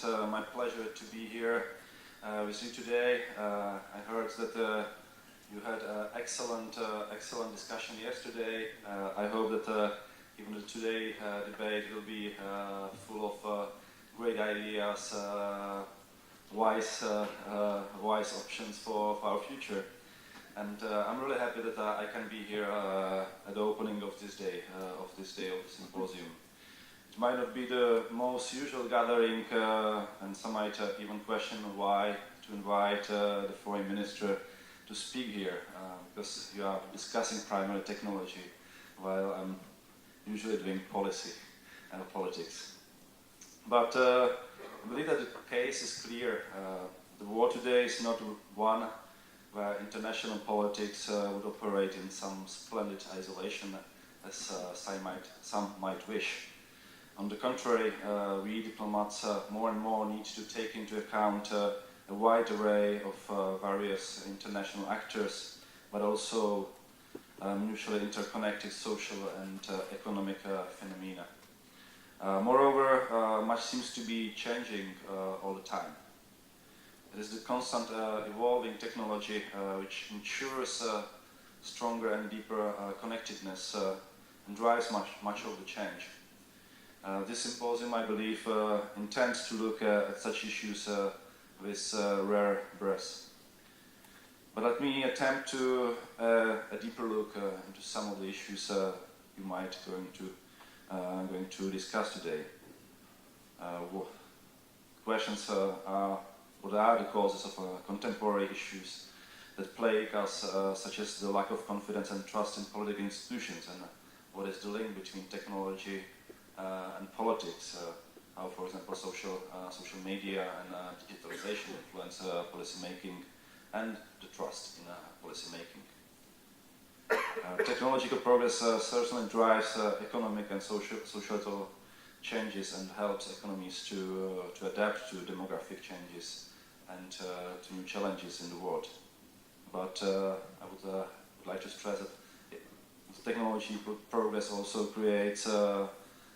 It's my pleasure to be here with you today. I heard that you had excellent discussion yesterday. I hope that even the today debate will be full of great ideas, wise options for our future. And I'm really happy that I can be here at the opening of this day of the symposium. It might not be the most usual gathering, and some might even question why to invite the foreign minister to speak here, because you are discussing primarily technology, while I'm usually doing policy and politics. But I believe that the case is clear. The world today is not one where international politics would operate in some splendid isolation, as some might wish. On the contrary, we diplomats more and more need to take into account a wide array of various international actors, but also mutually interconnected social and economic phenomena. Moreover, much seems to be changing all the time. It is the constant evolving technology which ensures stronger and deeper connectedness and drives much of the change. This symposium, I believe, intends to look at such issues with rare breadth. But let me attempt to a deeper look into some of the issues you might going to discuss today. Questions are what are the causes of contemporary issues that plague us, such as the lack of confidence and trust in political institutions, and what is the link between technology and politics, how, for example, social media and digitalization influence policy making and the trust in policy making. Technological progress certainly drives economic and societal changes and helps economies to adapt to demographic changes and to new challenges in the world. But I would like to stress that technological progress also creates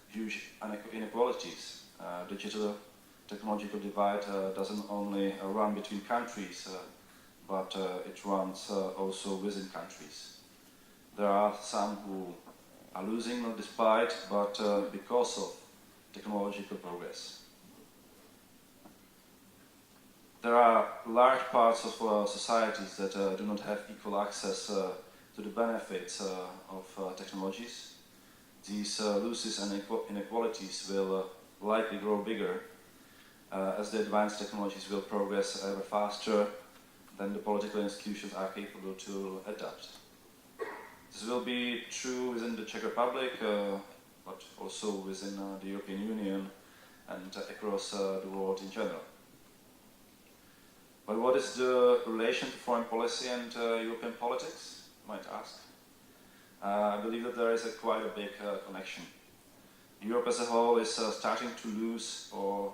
huge inequalities. Digital technological divide doesn't only run between countries, but it runs also within countries. There are some who are losing not despite, but because of technological progress. There are large parts of societies that do not have equal access to the benefits of technologies. These losses and inequalities will likely grow bigger as the advanced technologies will progress ever faster than the political institutions are capable to adapt. This will be true within the Czech Republic, but also within the European Union and across the world in general. But what is the relation to foreign policy and European politics, you might ask? I believe that there is quite a big connection. Europe as a whole is starting to lose or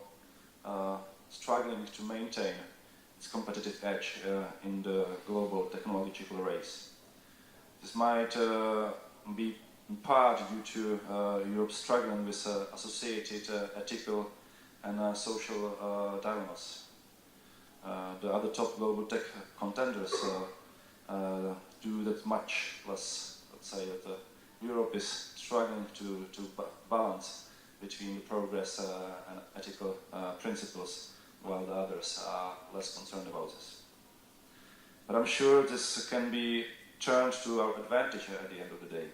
struggling to maintain its competitive edge in the global technological race. This might be in part due to Europe struggling with associated ethical and social dilemmas. The other top global tech contenders do that much less. Let's say that Europe is struggling to balance between the progress and ethical principles, while the others are less concerned about this. But I'm sure this can be turned to our advantage at the end of the day.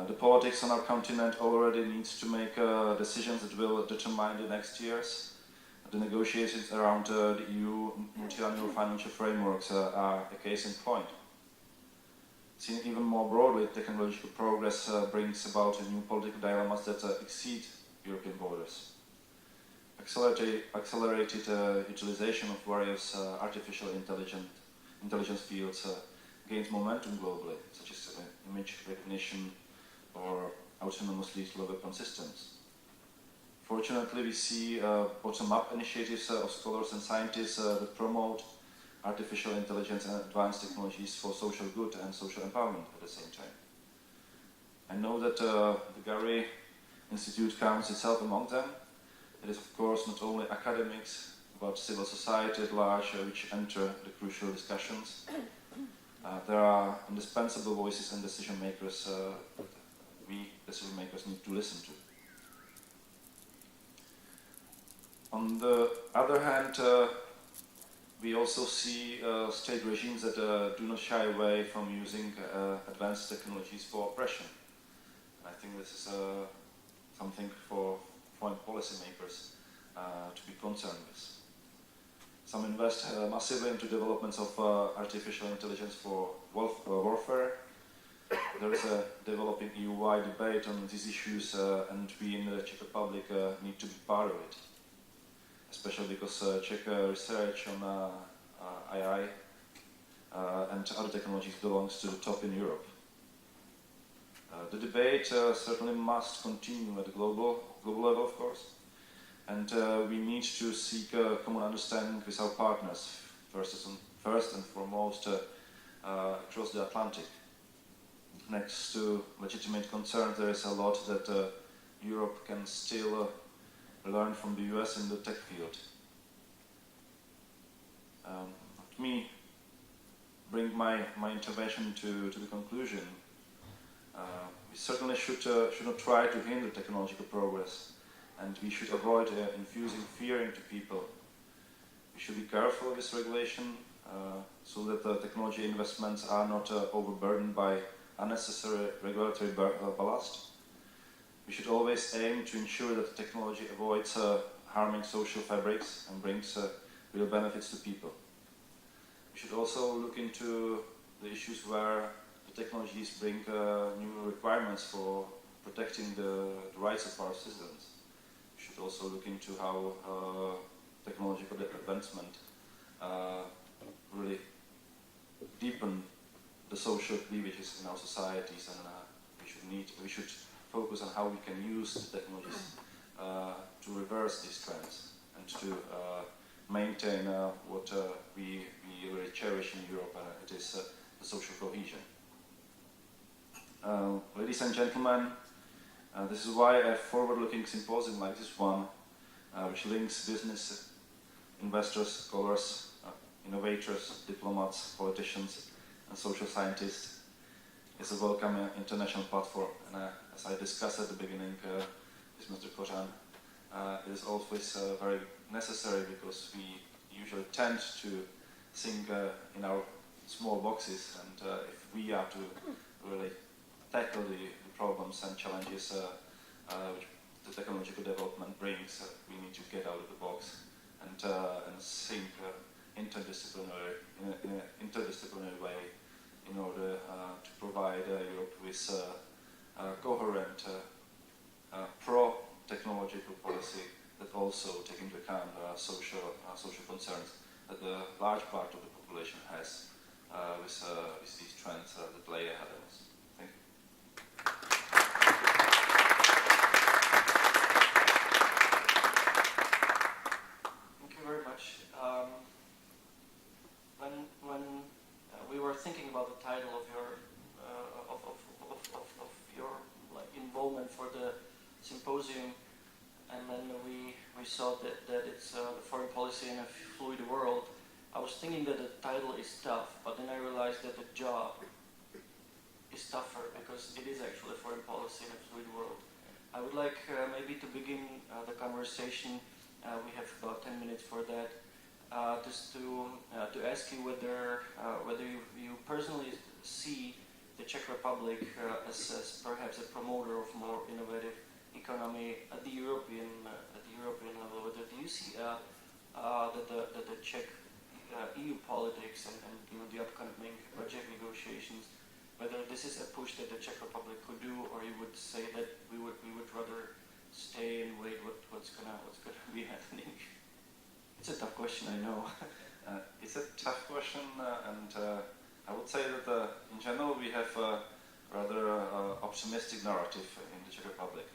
The politics on our continent already needs to make decisions that will determine the next years. The negotiations around the EU multi-annual financial frameworks are a case in point. Seen even more broadly, technological progress brings about new political dilemmas that exceed European borders. Accelerated utilization of various artificial intelligence fields gains momentum globally, such as image recognition or autonomous lethal weapon systems. Fortunately, we see bottom-up initiatives of scholars and scientists that promote artificial intelligence and advanced technologies for social good and social empowerment at the same time. I know that the Gary Institute counts itself among them. it is of course not only academics, but civil society at large which enter the crucial discussions. There are indispensable voices and decision makers that we decision makers need to listen to. On the other hand, we also see state regimes that do not shy away from using advanced technologies for oppression. And I think this is something for foreign policymakers to be concerned with. Some invest massively into developments of artificial intelligence for warfare. There is a developing EU-wide debate on these issues, and we in the Czech Republic need to be part of it. Especially because Czech research on AI and other technologies belongs to the top in Europe. The debate certainly must continue at the global level, of course, and we need to seek a common understanding with our partners, first and foremost across the Atlantic. Next to legitimate concerns, there is a lot that Europe can still learn from the US in the tech field. Let me bring my intervention to the conclusion. We certainly should not try to hinder technological progress, and we should avoid infusing fear into people. We should be careful with this regulation so that the technology investments are not overburdened by unnecessary regulatory ballast. We should always aim to ensure that the technology avoids harming social fabrics and brings real benefits to people. We should also look into the issues where the technologies bring new requirements for protecting the rights of our citizens. We should also look into how technological advancement really deepen the social cleavages in our societies, and we should focus on how we can use the technologies to reverse these trends and to maintain what we really cherish in Europe, it is the social cohesion. Ladies and gentlemen, this is why a forward-looking symposium like this one, which links business, investors, scholars, innovators, diplomats, politicians, and social scientists, is a welcome international platform. And as I discussed at the beginning with Mr. Kořan, it is always very necessary, because we usually tend to think in our small boxes, and if we are to really tackle the problems and challenges which the technological development brings, we need to get out of the box and think interdisciplinary in an interdisciplinary way in order to provide Europe with coherent pro-technological policy that also take into account social concerns that a large part of the population has with these trends that lay ahead of us. Thank you. Thank you very much. When we were thinking about the title of your like involvement for the symposium, and then we saw that it's foreign policy in a fluid world, I was thinking that the title is tough, but then I realized that the job is tougher, because it is actually foreign policy in a fluid world. I would like maybe to begin the conversation. We have about 10 minutes for that. Just to ask you whether you personally see the Czech Republic as perhaps a promoter of more innovative economy at the European level. Whether do you see that the Czech EU politics and the upcoming budget negotiations, whether this is a push that the Czech Republic could do, or you would say that we would rather stay and wait what's gonna be happening? It's a tough question, I know. It's a tough question, and I would say that in general we have a rather optimistic narrative in the Czech Republic.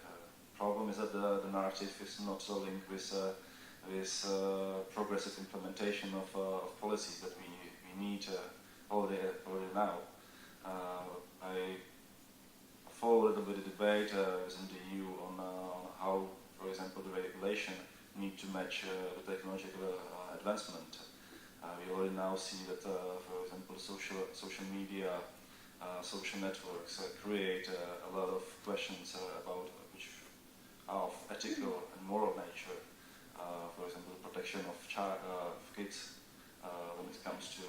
Problem is that the narrative is not so linked with progressive implementation of policies that we need already now. I follow a little bit of debate within the EU on how, for example, the regulation need to match the technological advancement. We already now see that, for example, social media, social networks create a lot of questions about which are of ethical and moral nature. For example, the protection of kids when it comes to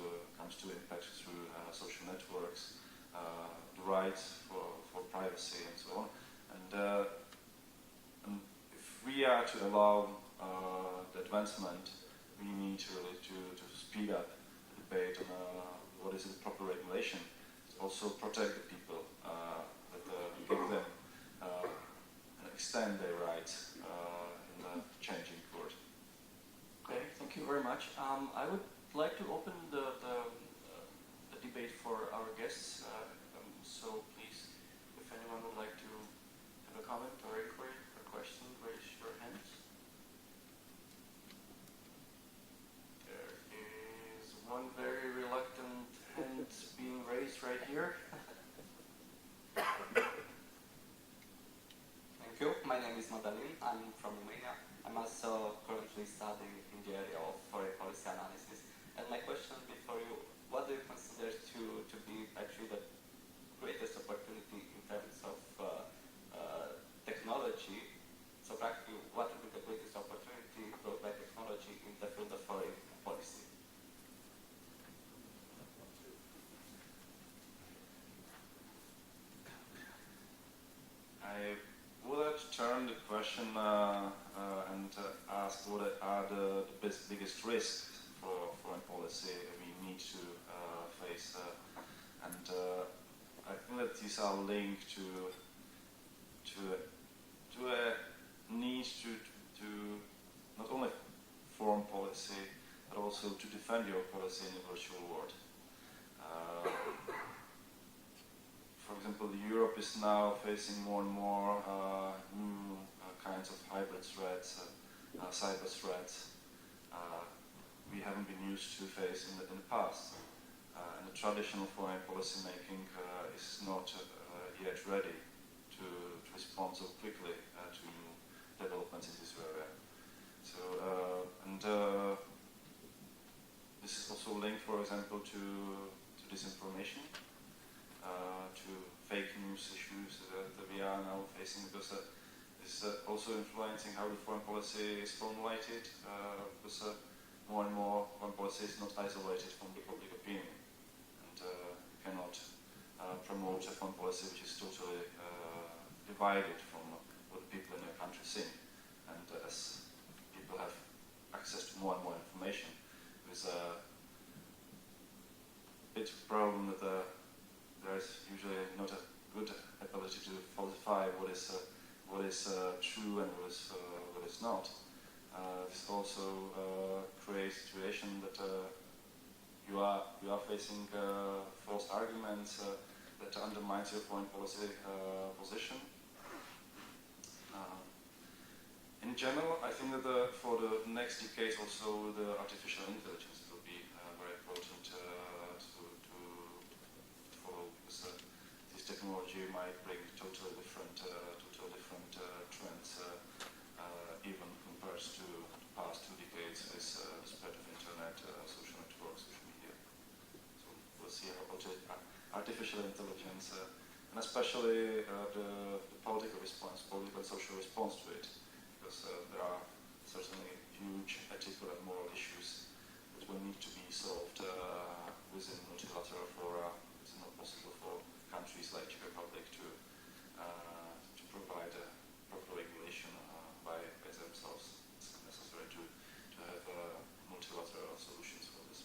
impact through social networks, the rights for privacy and so on. And if we are to allow the advancement, we need really to speed up the debate on what is the proper regulation. Also protect the people, give them and extend their rights in the changing world. Okay, thank you very much. I would like to open the debate for our guests. So please, if anyone would like to have a comment or inquiry or question, raise your hands. There is one very reluctant hand being raised right here. Thank you. My name is Madalin. I'm from Romania. I'm also currently studying in the area of foreign policy analysis. And my question would be for you, what do you consider to be actually the greatest opportunity in terms of technology? So practically, what would be the greatest opportunity brought by technology in the field of foreign policy? I would turn the question and ask what are the biggest risks for foreign policy we need to face. I think that these are linked to a need to not only form policy, but also to defend your policy in the virtual world. For example, Europe is now facing more and more new kinds of hybrid threats, cyber threats. We haven't been used to face in the past. And the traditional foreign policy making is not yet ready to respond so quickly to new developments in this area. So, this is also linked, for example, to disinformation, to fake news issues that we are now facing, because this is also influencing how the foreign policy is formulated, because more and more foreign policy is not isolated from the public opinion, and you cannot promote a foreign policy which is totally divided from what the people in your country think. And as people have access to more and more information, there's a bit of a problem that there is usually not a good ability to falsify what is true and what is not. This also creates a situation that you are facing false arguments that undermines your foreign policy position. In general, I think that for the next decades also the artificial intelligence will be very important to follow, because this technology might bring totally different trends, even compared to the past 2 decades as the spread of internet, social networks, social media. So we'll see how artificial intelligence, and especially the political response, political and social response to it, because there are certainly huge ethical and moral issues that will need to be solved within multilateral fora. It's not possible for countries like Czech Republic to provide a proper regulation by themselves. It's necessary to have multilateral solutions for this.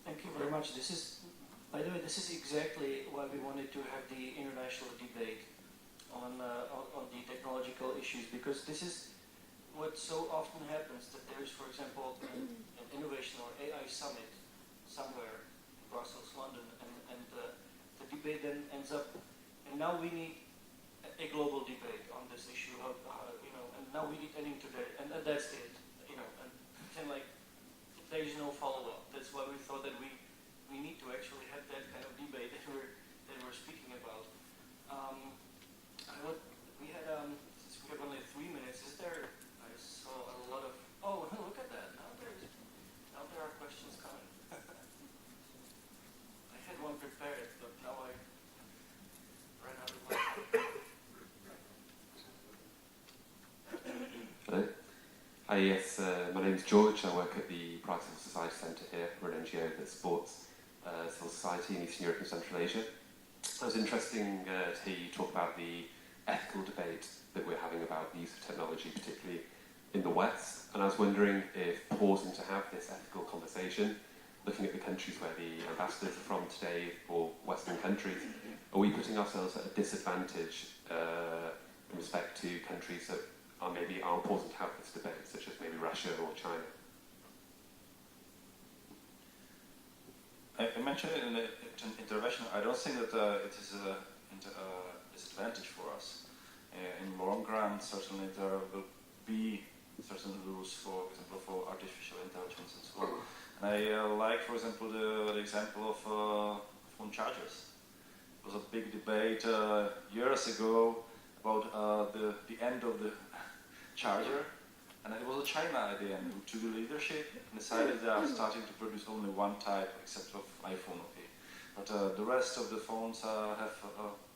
Thank you very much. This is, by the way, this is exactly why we wanted to have the international debate on the technological issues, because this is what so often happens, that there is, for example, an innovation or AI summit somewhere in Brussels, London, and the debate then ends up, and now we need a global debate on this issue of, and now we need an internet, and that's it, and then like there is no follow-up. That's why we thought that we need to actually have that kind of debate that we're speaking about. Since we have only 3 minutes, is there Hi, yes, my name's George. I work at the Prague Civil Society Centre here. We're an NGO that supports civil society in Eastern Europe and Central Asia. It was interesting to hear you talk about the ethical debate that we're having about the use of technology, particularly in the West. And I was wondering if pausing to have this ethical conversation, looking at the countries where the ambassadors are from today, or Western countries, are we putting ourselves at a disadvantage in respect to countries that maybe are important to have this debate, such as maybe Russia or China? I mentioned it in the intervention. I don't think that it is a disadvantage for us. In the long run, certainly there will be certain rules, for example, for artificial intelligence and so on. And I like, for example, the example of phone chargers. It was a big debate years ago about the end of the charger, and it was China at the end who took the leadership and decided they are starting to produce only one type, except of iPhone. Okay, but the rest of the phones have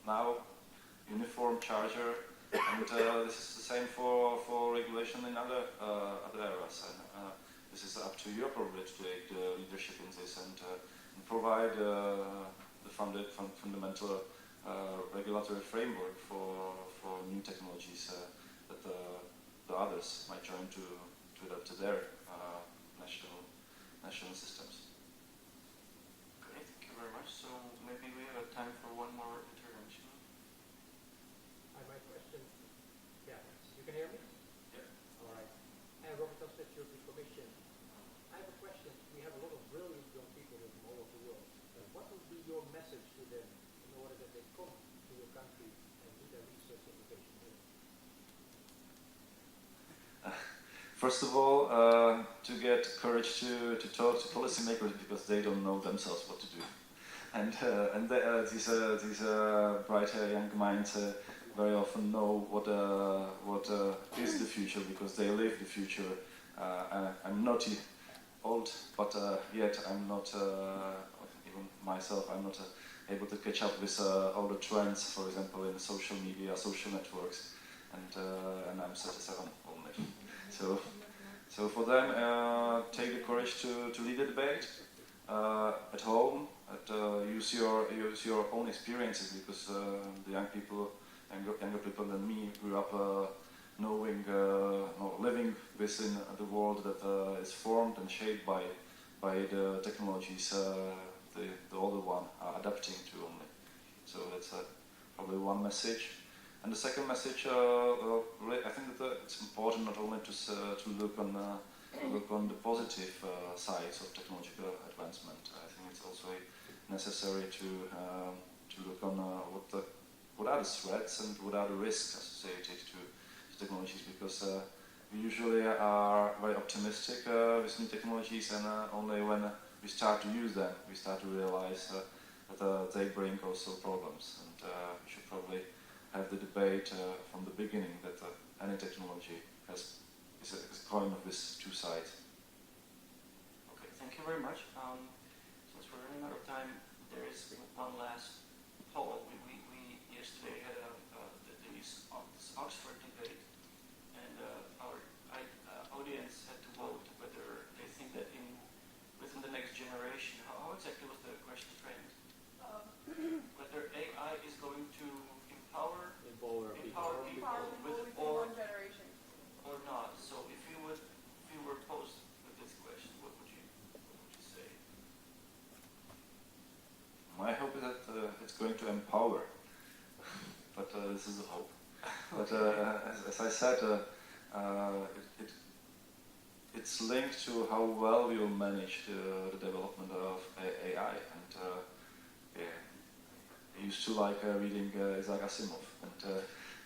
now uniform charger, and this is the same for regulation in other areas. And this is up to Europe probably to take the leadership in this and provide the fundamental regulatory framework for new technologies that the others might join to adapt to their national systems. Great, thank you very much. So maybe we have time for one more intervention. Hi, my question. Yeah, you can hear me? Yeah. All right. Robert Tasset, European Commission. I have a question. We have a lot of brilliant young people from all over the world. What would be your message to them in order that they come to your country and do their research education here? First of all, to get courage to talk to policymakers because they don't know themselves what to do, and these bright young minds very often know what is the future because they live the future. I'm not old, but yet I'm not even myself. I'm not able to catch up with all the trends, for example, in social media, social networks, and I'm 37 only. So for them, take the courage to lead the debate at home. Use your own experiences because the younger people than me grew up knowing or living within the world that is formed and shaped by the technologies the older one are adapting to only. So that's probably one message. And the second message, really, I think that it's important not only to look on the positive sides of technological advancement. I think it's also necessary to look on what are the threats and what are the risks associated to technologies, because we usually are very optimistic with new technologies, and only when we start to use them, we start to realize that they bring also problems. And we should probably have the debate from the beginning that any technology is a coin with two sides. Okay, thank you very much. Since we're running out of time, there is one last poll. We yesterday had this Oxford debate, and our audience had to vote whether they think that within the next generation, how exactly was the question framed? Whether AI is going to empower people with or generation. Or not. So if you were posed with this question, what would you say? My hope is that it's going to empower, but this is a hope. But as I said, it's linked to how well we will manage the development of AI. And I used to like reading Isaac Asimov,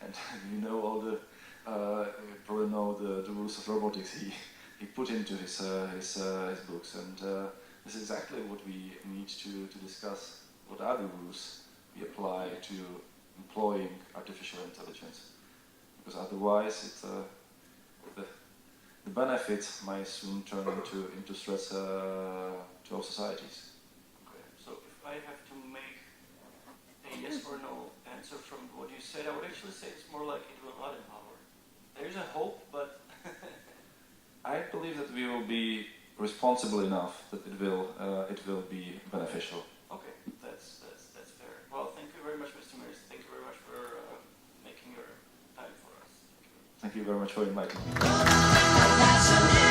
and you know all the you probably know the rules of robotics he put into his books, and this is exactly what we need to discuss. What are the rules we apply to employing artificial intelligence? Because otherwise, the benefits might soon turn into threats to our societies. Okay. So if I have to make a yes or no answer from what you said, I would actually say it's more like it will not empower. There's a hope, but we will be responsible enough that it will be beneficial. Okay, that's fair. Well, thank you very much, Mr. Mears. Thank you very much for making your time for us. Thank you very much for inviting me. That's